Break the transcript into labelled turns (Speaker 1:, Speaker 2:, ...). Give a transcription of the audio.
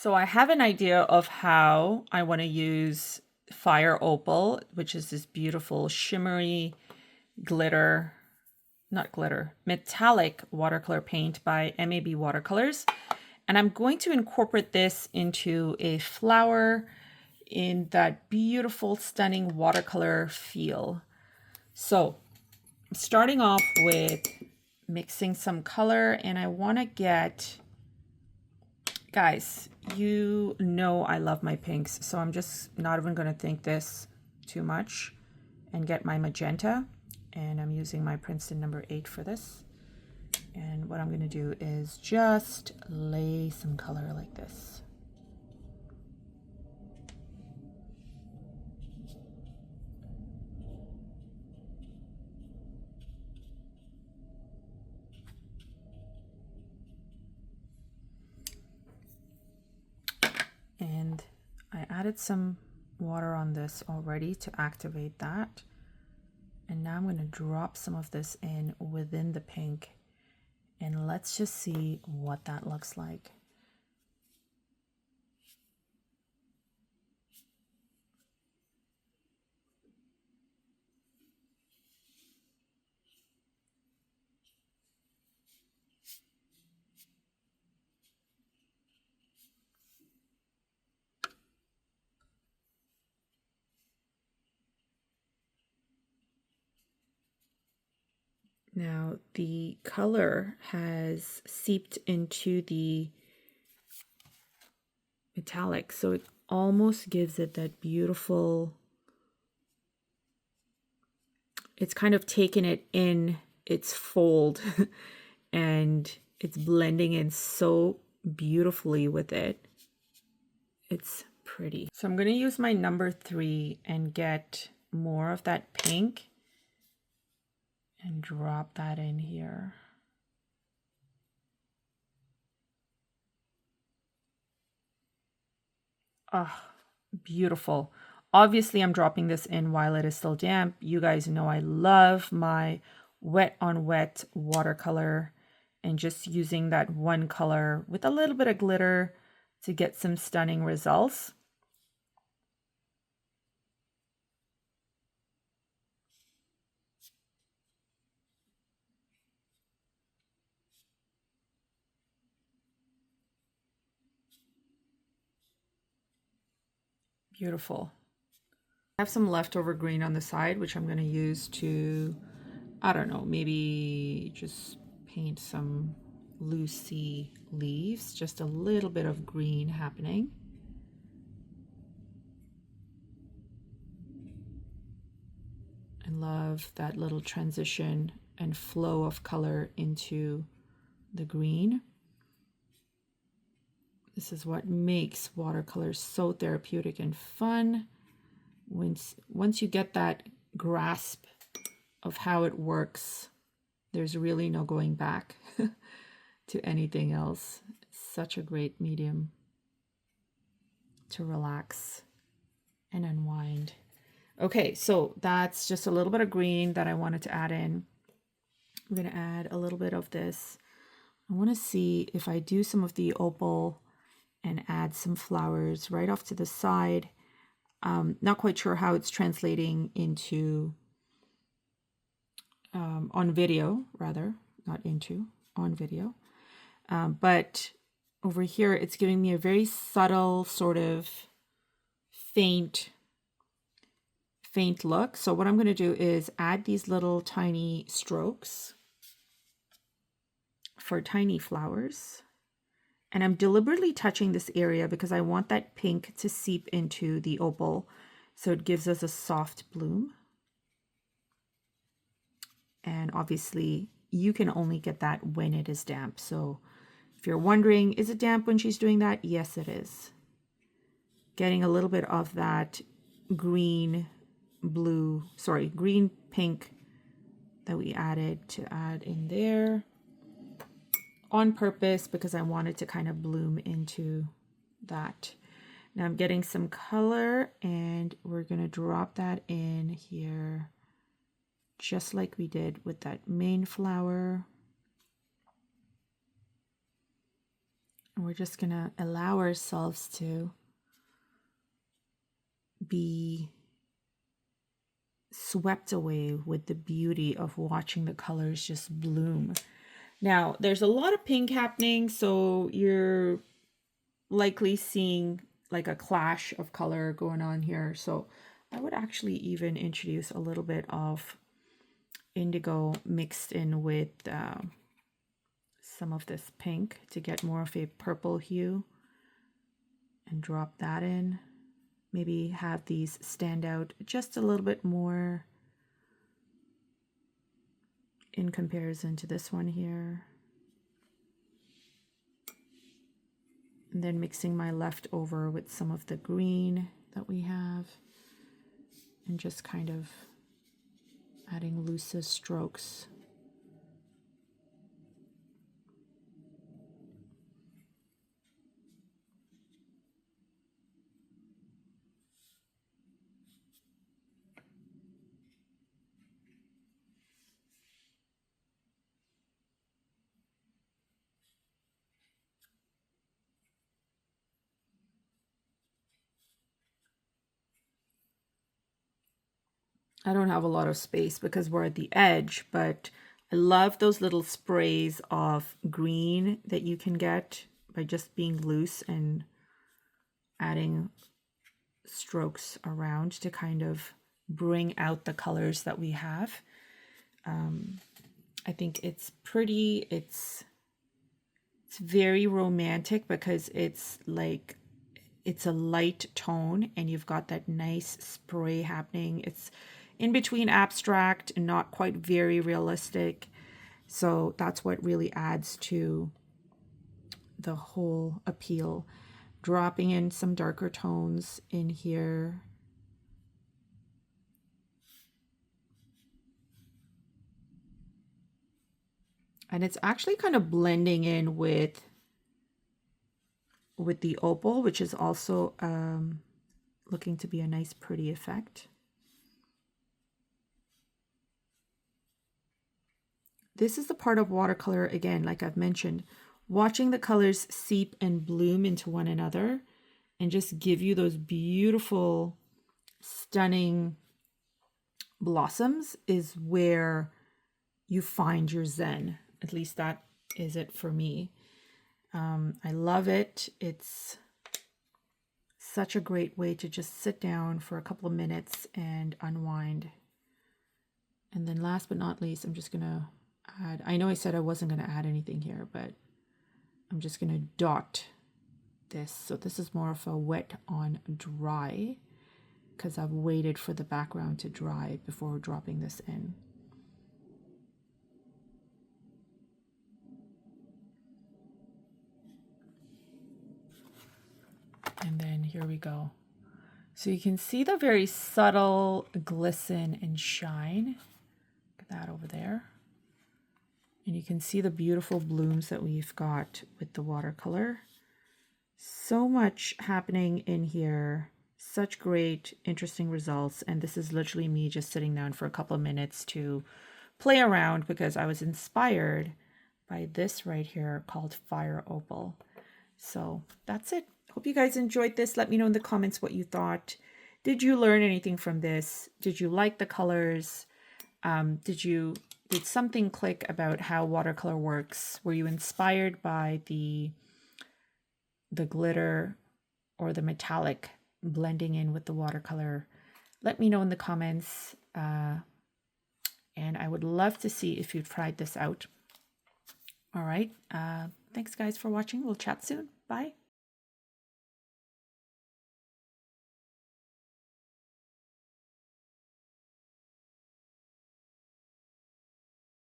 Speaker 1: So I have an idea of how I want to use Fire Opal, which is this beautiful shimmery glitter, not glitter, metallic watercolor paint by MAB Watercolors. And I'm going to incorporate this into a flower in that beautiful, stunning watercolor feel. So starting off with mixing some color, and I want to get, guys, you know I love my pinks, so I'm just not even going to think this too much and get my magenta. And I'm using my Princeton number 8 for this. And what I'm going to do is just lay some color like this. And I added some water on this already to activate that. And now I'm going to drop some of this in within the pink. And let's just see what that looks like. Now the color has seeped into the metallic, so it almost gives it that beautiful, it's kind of taken it in its fold and it's blending in so beautifully with it. It's pretty. So I'm going to use my number 3 and get more of that pink and drop that in here. Oh, beautiful. Obviously, I'm dropping this in while it is still damp. You guys know I love my wet on wet watercolor and just using that one color with a little bit of glitter to get some stunning results. Beautiful. I have some leftover green on the side, which I'm going to use to, I don't know, maybe just paint some Lucy leaves, just a little bit of green happening. I love that little transition and flow of color into the green. This is what makes watercolors so therapeutic and fun. Once you get that grasp of how it works, there's really no going back to anything else. It's such a great medium to relax and unwind. Okay, so that's just a little bit of green that I wanted to add in. I'm going to add a little bit of this. I want to see if I do some of the opal and add some flowers right off to the side. Not quite sure how it's translating into on video, rather, not into, on video. But over here, it's giving me a very subtle sort of faint look. So what I'm going to do is add these little tiny strokes for tiny flowers. And I'm deliberately touching this area because I want that pink to seep into the opal so it gives us a soft bloom. And obviously you can only get that when it is damp. So if you're wondering, is it damp when she's doing that? Yes, it is. Getting a little bit of that green pink that we added to add in there on purpose because I wanted to kind of bloom into that. Now I'm getting some color and we're going to drop that in here just like we did with that main flower. And we're we're just gonna allow ourselves to be swept away with the beauty of watching the colors just bloom. Now, there's a lot of pink happening, so you're likely seeing like a clash of color going on here. So I would actually even introduce a little bit of indigo mixed in with some of this pink to get more of a purple hue, and drop that in. Maybe have these stand out just a little bit more in comparison to this one here. And then mixing my leftover with some of the green that we have, and just kind of adding loose strokes. I don't have a lot of space because we're at the edge, but I love those little sprays of green that you can get by just being loose and adding strokes around to kind of bring out the colors that we have. I think it's pretty. It's very romantic because it's like, it's a light tone and you've got that nice spray happening. It's in between abstract and not quite very realistic. So that's what really adds to the whole appeal. Dropping in some darker tones in here. And it's actually kind of blending in with the opal, which is also looking to be a nice pretty effect. This is the part of watercolor, again, like I've mentioned, watching the colors seep and bloom into one another and just give you those beautiful, stunning blossoms is where you find your zen. At least that is it for me. I love it. It's such a great way to just sit down for a couple of minutes and unwind. And then last but not least, I'm just going to add, I know I said I wasn't going to add anything here, but I'm just going to dot this. So this is more of a wet on dry because I've waited for the background to dry before dropping this in. And then here we go. So you can see the very subtle glisten and shine. Look at that over there. And you can see the beautiful blooms that we've got with the watercolor. So much happening in here. Such great, interesting results. And this is literally me just sitting down for a couple of minutes to play around because I was inspired by this right here called Fire Opal. So that's it. Hope you guys enjoyed this. Let me know in the comments what you thought. Did you learn anything from this? Did you like the colors? Did something click about how watercolor works? Were you inspired by the glitter or the metallic blending in with the watercolor? Let me know in the comments. And I would love to see if you tried this out. All right. Thanks guys for watching. We'll chat soon. Bye.